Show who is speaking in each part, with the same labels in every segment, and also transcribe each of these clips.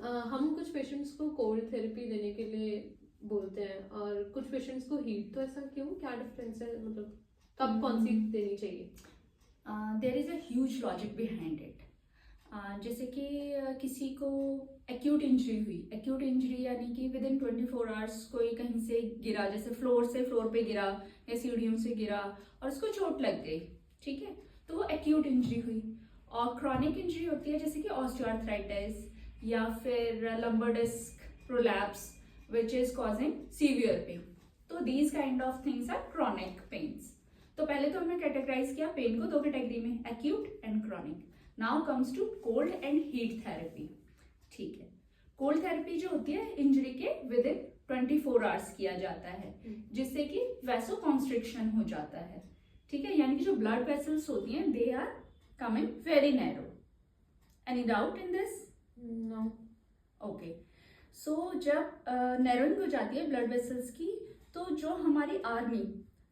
Speaker 1: हम कुछ पेशेंट्स को कोल्ड थेरेपी देने के लिए बोलते हैं और कुछ पेशेंट्स को हीट, तो ऐसा क्यों, क्या डिफरेंस है, मतलब कब कौन सी देनी चाहिए?
Speaker 2: There is a huge logic behind it. जैसे कि किसी को एक्यूट इंजरी हुई, एक्यूट इंजरी यानी कि विद इन 24 आवर्स कोई कहीं से गिरा, जैसे फ्लोर पे गिरा या सीढ़ियों से गिरा और उसको चोट लग गई, ठीक है, तो वो एक्यूट इंजरी हुई। और क्रॉनिक इंजरी होती है जैसे कि ऑस्टियोआर्थराइटिस या फिर lumbar disc prolapse which is causing severe pain. तो these kind of things are chronic pains. तो पहले तो हमने कैटेगराइज किया पेन को दो कैटेगरी में, acute and chronic. Now comes to cold and heat therapy. ठीक है, कोल्ड थेरेपी जो होती है इंजरी के विद इन 24 आवर्स किया जाता है, जिससे कि वैसो कॉन्स्ट्रिक्शन हो जाता है। ठीक है, यानी कि जो ब्लड वेसल्स होती हैं they are coming very narrow. Any doubt in this?
Speaker 1: No.
Speaker 2: Okay, so जब नैरोइंग हो जाती है ब्लड वेसल्स की, तो जो हमारी आर्मी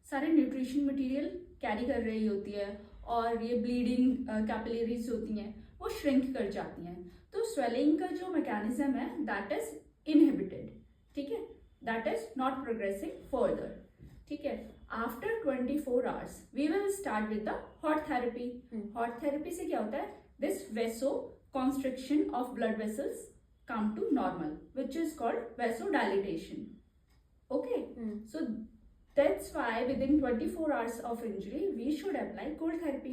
Speaker 2: सारे न्यूट्रिशन मटेरियल कैरी कर रही होती है और ये ब्लीडिंग कैपिलरीज होती हैं वो श्रिंक कर जाती हैं। तो स्वेलिंग का जो मैकेनिज्म है दैट इज इनहिबिटेड। ठीक है, that is not progressing further. ठीक है, after 24 hours we will start with the hot therapy. Hot therapy से क्या होता है, this vasoconstriction of blood vessels come to normal, which is called vasodilation. Okay, so that's why within 24 hours of injury we should apply cold therapy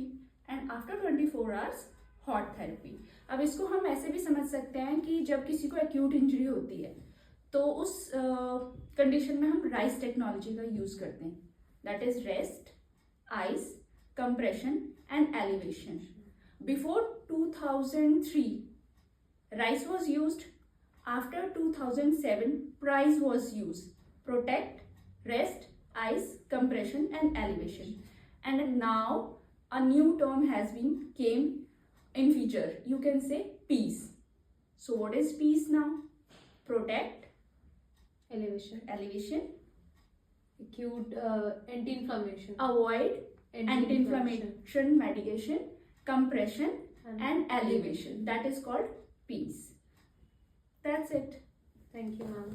Speaker 2: and after 24 hours hot therapy. अब इसको हम ऐसे भी समझ सकते हैं कि जब किसी को एक्यूट इंजरी होती है तो उस कंडीशन में हम राइस टेक्नोलॉजी का यूज करते हैं, that is rest, ice, compression and elevation. Before 2003 rice was used. After 2007 price was used, protect, rest, ice, compression and elevation. And now a new term has been came in feature, you can say peace. So what is peace now? Protect, elevation,
Speaker 1: acute anti-inflammation,
Speaker 2: avoid anti-inflammation medication, compression and elevation, that is called peace. That's it.
Speaker 1: Thank you, ma'am.